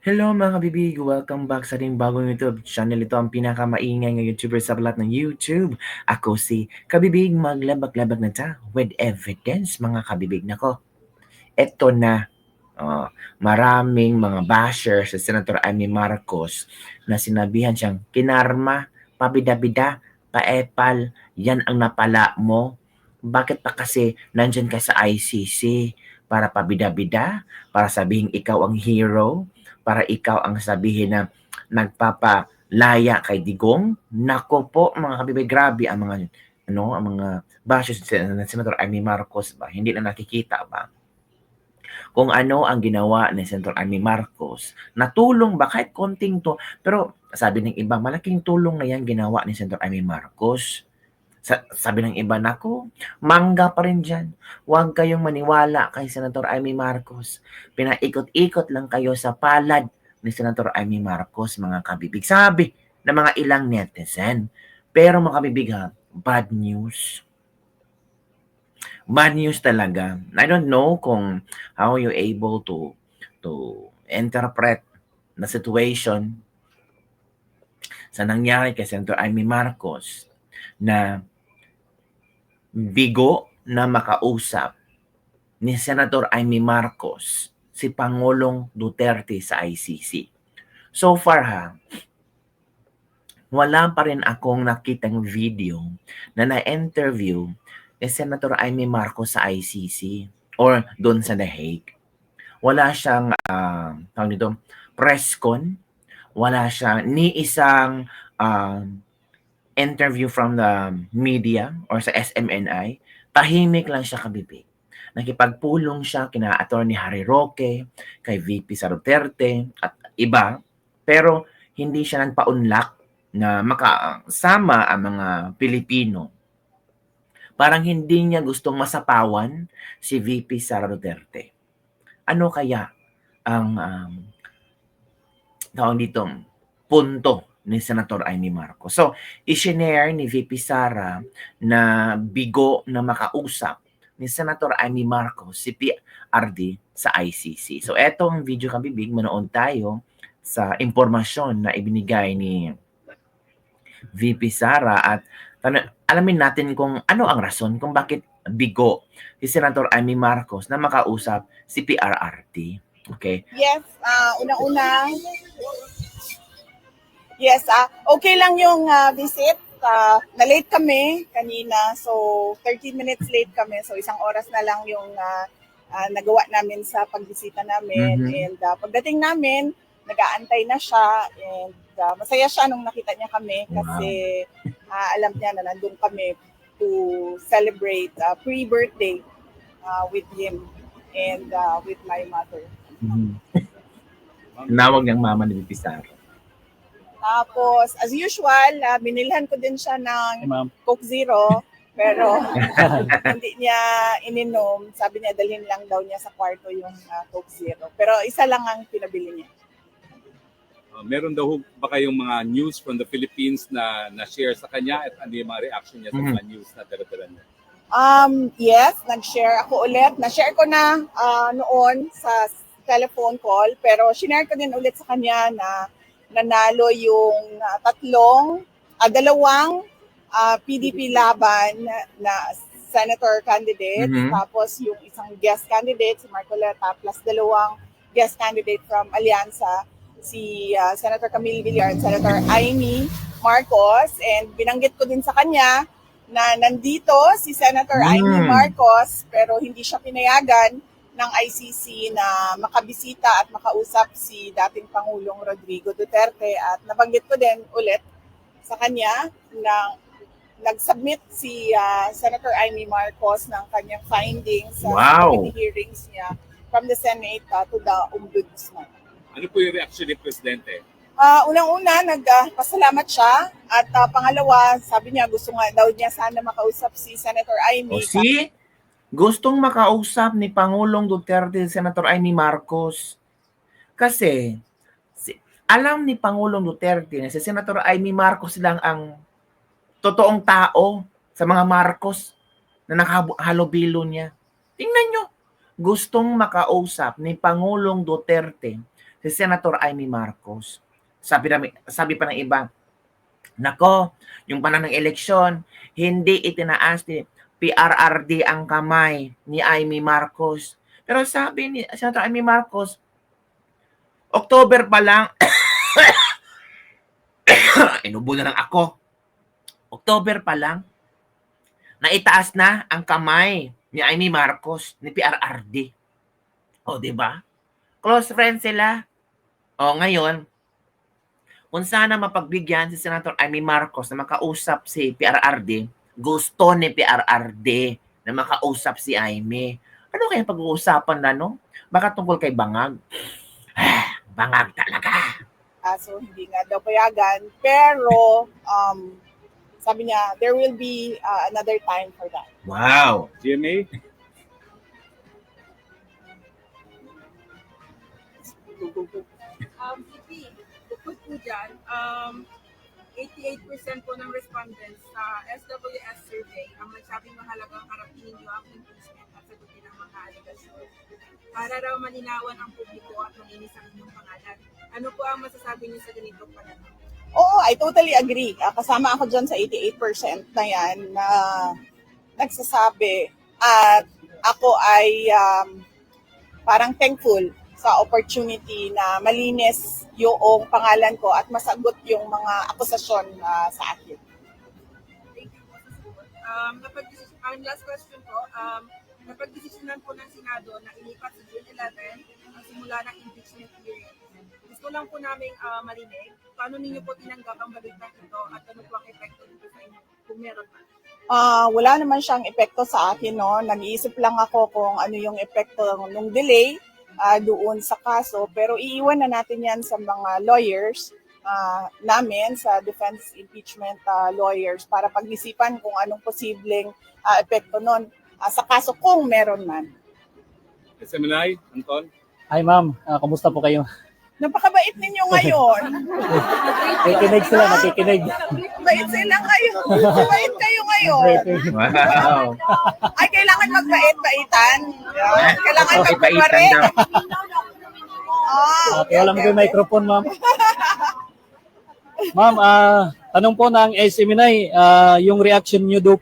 Hello mga kabibig! Welcome back sa ating bagong YouTube channel. Ito ang pinakamaingay ng YouTuber sa lahat ng YouTube. Ako si Kabibig, maglabag-labag na ta with evidence mga kabibig. Nako, eto na. Oh, maraming mga basher sa Senator Amy Marcos na sinabihan siyang kinarma, pabida-bida, paepal, yan ang napala mo. Bakit pa kasi nandyan ka sa ICC? Para pabida-bida? Para sabihin ikaw ang hero? Para ikaw ang sabihin na nagpapalaya kay Digong? Nako po mga kabibig, grabe ang mga ang mga bashers ng Senator Amy Marcos ba? Hindi na nakikita ba? Kung ano ang ginawa ni Senator Amy Marcos. Natulong ba kahit konting to, pero sabi ng iba, malaking tulong na yan ginawa ni Senator Amy Marcos. Sabi ng iba, naku, mangga pa rin dyan. Huwag kayong maniwala kay Senator Amy Marcos. Pinaikot-ikot lang kayo sa palad ni Senator Amy Marcos, mga kabibig. Sabi ng mga ilang netizen. Pero mga kabibig ha, bad news. Bad news talaga. I don't know kung how you able to interpret the situation sa nangyari kay Senator Amy Marcos na bigo na makausap ni Senator Amy Marcos si Pangulong Duterte sa ICC. So far ha, wala pa rin akong nakitang video na na-interview ni Senator Amy Marcos sa ICC or doon sa The Hague. Wala siyang tawag nito, press con, wala siyang ni isang interview from the media or sa SMNI. Tahimik lang siya kabibig. Nakipagpulong siya kina Attorney Harry Roque, kay VP Sara Duterte at iba, pero hindi siya nagpaunlak na makasama ang mga Pilipino. Parang hindi niya gustong masapawan si VP Sara Duterte. Ano kaya ang tawag dito, punto ni Senator Amy Marcos? So, isinare ni VP Sara na bigo na makausap ni Senator Amy Marcos si PRD sa ICC. So, etong video kabibig, manood tayo sa impormasyon na ibinigay ni VP Sara at alamin natin kung ano ang rason kung bakit bigo si Senator Amy Marcos na makausap si PRRD. Okay? Yes, una-una, yes, okay lang yung visit. Na-late kami kanina, so 13 minutes late kami. So isang oras na lang yung nagawa namin sa pagbisita namin. And pagdating namin, nag-aantay na siya. And masaya siya nung nakita niya kami kasi alam niya na nandun kami to celebrate pre-birthday with him and with my mother. Nawag ng mama ni VP Sara. Tapos, as usual, binilhan ko din siya ng Coke Zero. Pero hindi niya ininom. Sabi niya, dalhin lang daw niya sa kwarto yung Coke Zero. Pero isa lang ang pinabili niya. Meron daw ba kayong mga news from the Philippines na na-share sa kanya at ano yung mga reaction niya sa mga news na dala-dala niya? Yes, nag-share ako ulit. Na-share ko na noon sa telephone call, pero shinare ko din ulit sa kanya na nanalo yung dalawang PDP laban na senator candidate, tapos yung isang guest candidate, si Marcoleta, plus dalawang guest candidate from Alianza, si Senator Camille Villar at Senator Amy Marcos. And binanggit ko din sa kanya na nandito si Senator Amy Marcos pero hindi siya pinayagan ng ICC na makabisita at makausap si dating Pangulong Rodrigo Duterte. At nabanggit ko din ulit sa kanya na nag-submit si Senator Amy Marcos ng kanyang findings sa committee hearings niya from the Senate to the Ombudsman. Ano po yung reaction ni Presidente? Unang-una, nagpasalamat siya. At pangalawa, sabi niya gusto nga daw niya sana makausap si Senator Amy. Gustong makausap ni Pangulong Duterte si Senator Amy Marcos. Kasi alam ni Pangulong Duterte na si Senator Amy Marcos lang ang totoong tao sa mga Marcos na nakahalubilo niya. Tingnan nyo, gustong makausap ni Pangulong Duterte si Senator Amy Marcos. Sabi pa ng iba, nako, yung panahon ng eleksyon, hindi itinaas ni PRRD ang kamay ni Amy Marcos. Pero sabi ni Senator Amy Marcos, October pa lang, inubo na lang ako. October pa lang, naitaas na ang kamay ni Amy Marcos, ni PRRD. O, di ba? Close friends sila. O, ngayon, kung sana mapagbigyan si Senator Amy Marcos na makausap si PRRD, gusto ni PRRD na makausap si Amy. Ano kaya pag-uusapan na, no? Baka tungkol kay Bangag. Bangag talaga. So hindi nga daw payagan. Pero sabi niya, there will be another time for that. Wow. GMA? VP, bukod po dyan, 88% po ng respondents sa SWS survey ang nagsabing mahalagang harapin ninyo ang impeachment at sagutin ang mga aligasyon. Para raw malinawan ang publiko at malinis ang inyong pangalan. Ano po ang masasabi niyo sa ganitong pananaw? Oo, I totally agree. Kasama ako dyan sa 88% na yan na nagsasabi. At ako ay parang thankful sa opportunity na malinis yung pangalan ko at masagot yung mga akusasyon sa akin. Thank you po sa sagot. Ang last question po, napag-desisyonan po ng Senado na ilipat sa June 11 ang simula ng impeachment hearing. Gusto lang po namin marinig, paano ninyo po tinanggap ang balitang ito at ano po ang epekto nito sa inyo, kung meron pa? Wala naman siyang epekto sa akin, no? Nag-iisip lang ako kung ano yung epekto ng delay doon sa kaso, pero iiwan na natin yan sa mga lawyers namin, sa defense impeachment lawyers, para pag-isipan kung anong posibleng epekto nun sa kaso kung meron man. SMNI, Anton? Hi ma'am, kamusta po kayo? Napakabait ninyo ngayon. Nakikinig sila, nakikinig. Bait sila ngayon. Bait kayo ngayon. Wow. Ay, kailangan magbait-baitan. Kailangan Okay, magpapare. baitan daw. Okay, wala mo yung microphone ma'am. Ma'am, tanong po ng SMNI, yung reaction nyo do,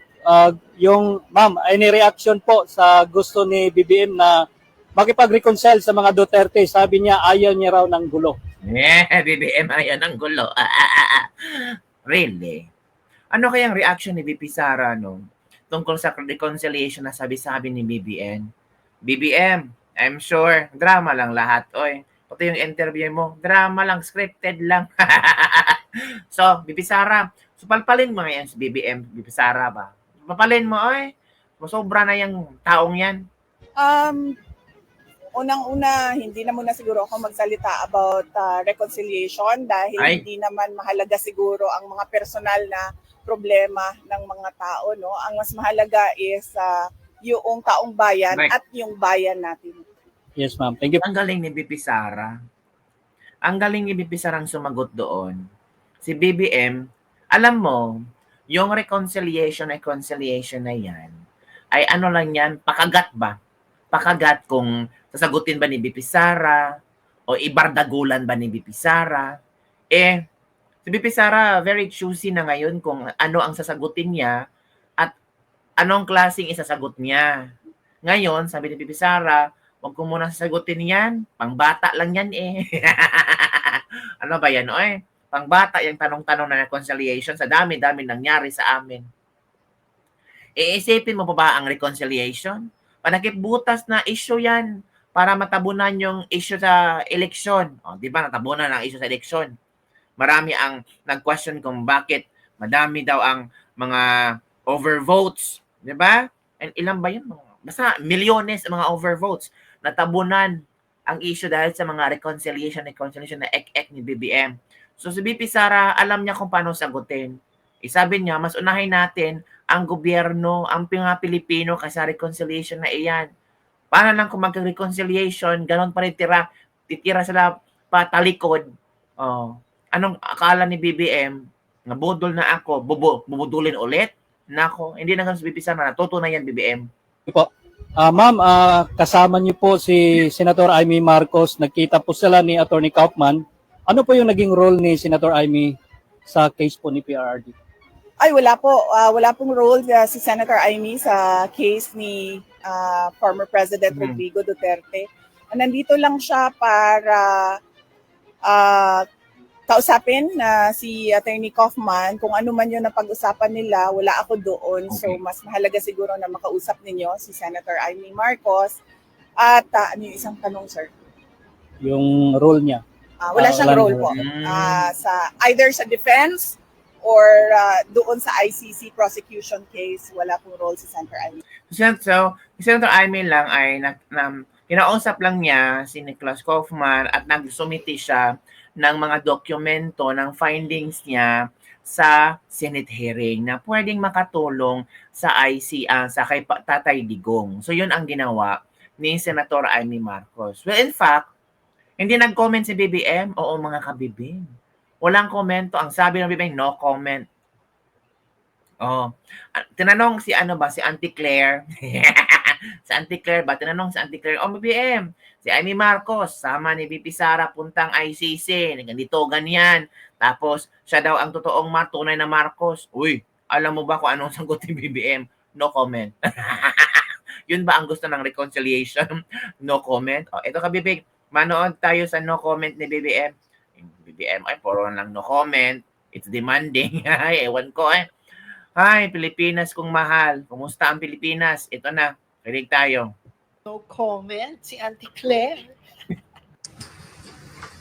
ma'am, any reaction po sa gusto ni BBM na makipag-reconcile sa mga Duterte? Sabi niya, ayaw niya raw ng gulo. BBM, ayan ang gulo. Really? Ano kayang reaction ni VP Sara, no? Tungkol sa reconciliation na sabi-sabi ni BBM? BBM, I'm sure, drama lang lahat. Oy, pati yung interview mo, drama lang, scripted lang. So, VP Sara, palpalin mo yan si BBM, VP Sara ba? Papalin mo, oy. Sobra na yung taong yan. Unang-una, hindi na muna siguro ako magsalita about reconciliation dahil hindi naman mahalaga siguro ang mga personal na problema ng mga tao, no? Ang mas mahalaga is yung taong bayan at yung bayan natin. Yes, ma'am. Thank you. Ang galing ni VP Sara. Ang galing ni VP Sara ang sumagot doon. Si BBM, alam mo, yung reconciliation na yan, ay ano lang yan, pakagat ba? Pakagat kung sasagutin ba ni VP Sara o ibardagulan ba ni VP Sara. Si VP Sara very choosy na ngayon kung ano ang sasagutin niya at anong klaseng isasagot niya. Ngayon, sabi ni VP Sara, huwag ko muna sasagutin yan, pangbata lang yan Ano ba yan, oy? Pangbata yung tanong-tanong na reconciliation sa dami-dami nangyari sa amin. Iisipin mo pa ba ang reconciliation? Panakipbutas na issue yan para matabunan yung issue sa eleksyon. O, di ba, natabunan ang issue sa eleksyon. Marami ang nag-question kung bakit madami daw ang mga overvotes. Di ba? And ilan ba yun? Basta milyones ang mga overvotes. Natabunan ang issue dahil sa mga reconciliation na ek-ek ni BBM. So si VP Sara, alam niya kung paano sagutin. Sabi niya, mas unahin natin ang gobyerno, ang mga Pilipino kaysa reconciliation na iyan. Paano lang kung mag-reconciliation, ganon pa rin titira sila patalikod. Anong akala ni BBM, nabudol na ako, bubudulin ulit? Nako, hindi na ganun sa BBM, natutunan yan BBM. Po. Ma'am, kasama niyo po si Senator Amy Marcos. Nagkita po sila ni Attorney Kaufman. Ano po yung naging role ni Senator Amy sa case po ni PRRD? Ay, wala po. Wala pong role si Senator Amy sa case ni former President Rodrigo Duterte. Nandito lang siya para kausapin na si Attorney Kaufman. Kung ano man yun na pag-usapan nila, wala ako doon. Okay. So, mas mahalaga siguro na makausap ninyo si Senator Amy Marcos. At ano yung isang tanong, sir? Yung role niya? Wala siyang Walang role po. role. Sa either sa defense or doon sa ICC prosecution case, wala pong role si Senator Amy. So, si Senator Amy lang ay kinausap lang niya si Nicholas Kaufman at nagsumiti siya ng mga dokumento ng findings niya sa Senate hearing na pwedeng makatulong sa sa kay Tatay Digong. So, yun ang ginawa ni Senator Amy Marcos. Well, in fact, hindi nag-comment si BBM. Oo, mga kabibing. Walang komento. Ang sabi ng BBM, no comment. Oh, tinanong si Auntie Claire. Si Auntie Claire ba? Tinanong si Auntie Claire, BBM, si Amy Marcos, sama ni VP Sara puntang ICC. Ganito, ganyan. Tapos, siya daw ang totoong tunay na Marcos. Uy, alam mo ba kung anong sagot ni BBM? No comment. Yun ba ang gusto ng reconciliation? No comment. Ito kabibig. Manood tayo sa no comment ni BBM. BBM ay puro lang no comment. It's demanding. Ay, ewan ko Hi, Pilipinas kong mahal. Kumusta ang Pilipinas? Ito na. Kinig tayo. No comment, si Auntie Claire.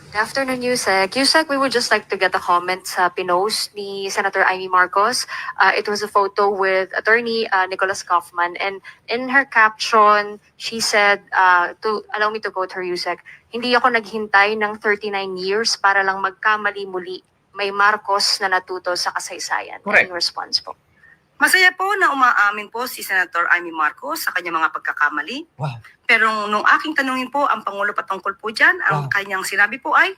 Good afternoon, Yusek. Yusek, we would just like to get a comment sa pinost ni Senator Amy Marcos. It was a photo with Attorney Nicholas Kaufman, and in her caption, she said, allow me to quote her, Yusek, "Hindi ako naghintay ng 39 years para lang magkamali muli. May Marcos na natuto sa kasaysayan." Correct. In response po. Masaya po na umaamin po si Senator Amy Marcos sa kanyang mga pagkakamali. Wow. Pero nung aking tanungin po ang Pangulo patungkol po dyan, ang kanyang sinabi po ay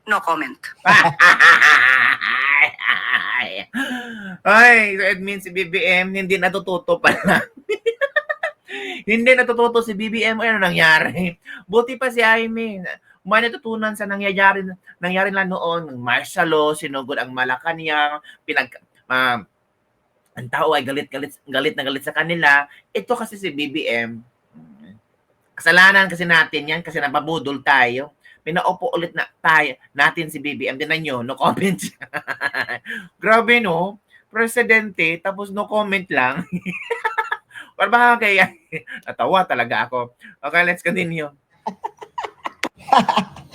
no comment. Ay, it means si BBM hindi natututo pala. Hindi natututo si BBM. Ano nangyari? Buti pa si Amy. May natutunan sa nangyari lang noon. Martial law, sinugod ang Malacanang, ang tao ay galit na galit sa kanila. Ito kasi si BBM, kasalanan kasi natin yan kasi napabudol tayo. Pinaupo ulit natin si BBM. Tinan nyo, no comment siya. Grabe no, presidente, tapos no comment lang. Para ba kaya? Natawa talaga ako. Okay, let's continue.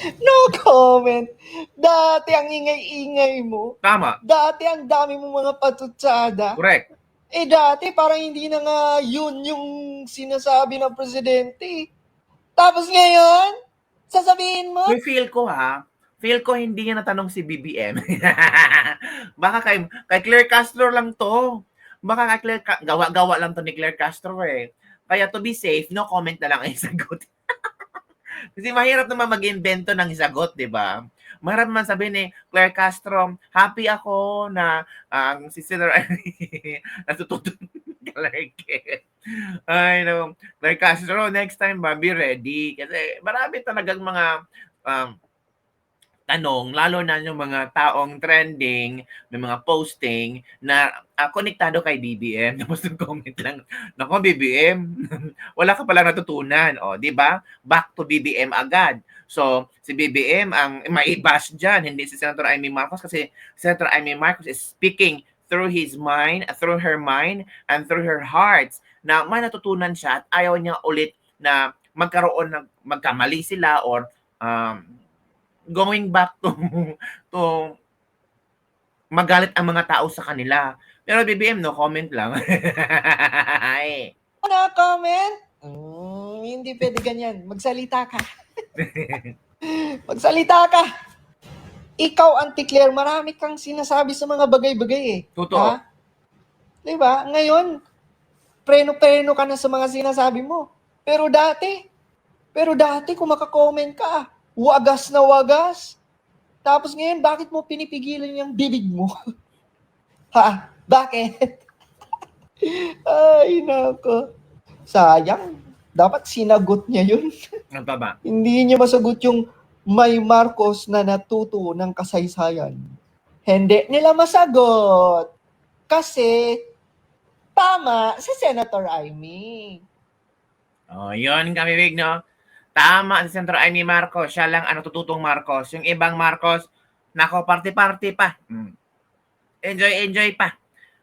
No comment. Dati ang ingay-ingay mo. Tama. Dati ang dami mong mga patutsada. Correct. Dati parang hindi na nga yun yung sinasabi ng presidente. Tapos ngayon, sasabihin mo? May feel ko hindi niya natanong si BBM. Baka kay Claire Castro lang to. Baka kay Claire, gawa lang to ni Claire Castro Kaya to be safe, no comment na lang ang sagot. Kasi mahirap naman mag-invento ng sagot, di ba? Mahirap naman sabihin ni Claire Castro, happy ako na si Senator natututo Claire. Ay, no. Claire Castro, next time ba, be ready. Kasi marami talagang mga tanong, lalo na yung mga taong trending, may mga posting na konektado kay BBM. Tapos comment lang, nako BBM, wala ka pala natutunan. Di ba? Back to BBM agad. So, si BBM ang maibash dyan, hindi si Senator Amy Marcos kasi Senator Amy Marcos is speaking through his mind, through her mind, and through her heart na may natutunan siya at ayaw niya ulit na magkamali sila or going back to magalit ang mga tao sa kanila. Pero BBM, no comment lang. No comment? Hindi pwede ganyan. Magsalita ka. Magsalita ka. Ikaw, Auntie Claire, marami kang sinasabi sa mga bagay-bagay Totoo. Ha? Diba? Ngayon, preno-preno ka na sa mga sinasabi mo. Pero dati kung makakomment ka, wagas na wagas. Tapos ngayon, bakit mo pinipigilan yung bibig mo? Ha? Bakit? Ay, nako. Sayang. Dapat sinagot niya yun. Ano pa ba? Hindi niya masagot yung may Marcos na natuto ng kasaysayan. Hindi nila masagot. Kasi tama si Senator Amy. Oh, yun kabibig, no? Tama si Senator Amy Marcos. Siya lang tututong Marcos. Yung ibang Marcos, nako, party-party pa. Enjoy pa.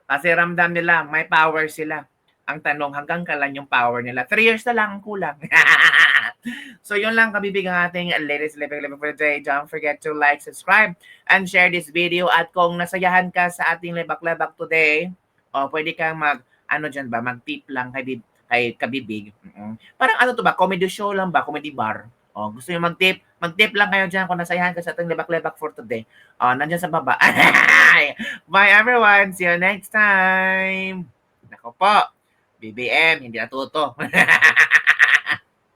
Kasi ramdam nila, may power sila. Ang tanong, hanggang kailan yung power nila? 3 years na lang ang kulang. So yun lang kabibig ang ating latest living for today. Don't forget to like, subscribe, and share this video. At kung nasayahan ka sa ating lebak-lebak today, pwede kang mag-tip lang kay kabibig. Parang ano to ba? Comedy show lang ba? Comedy bar? Gusto niyo mag-tip? Mag-tip lang kayo dyan kung nasayahan ka sa ating lebak-lebak for today. Nandyan sa baba. Bye everyone! See you next time! Nako po, BBM, hindi natuto.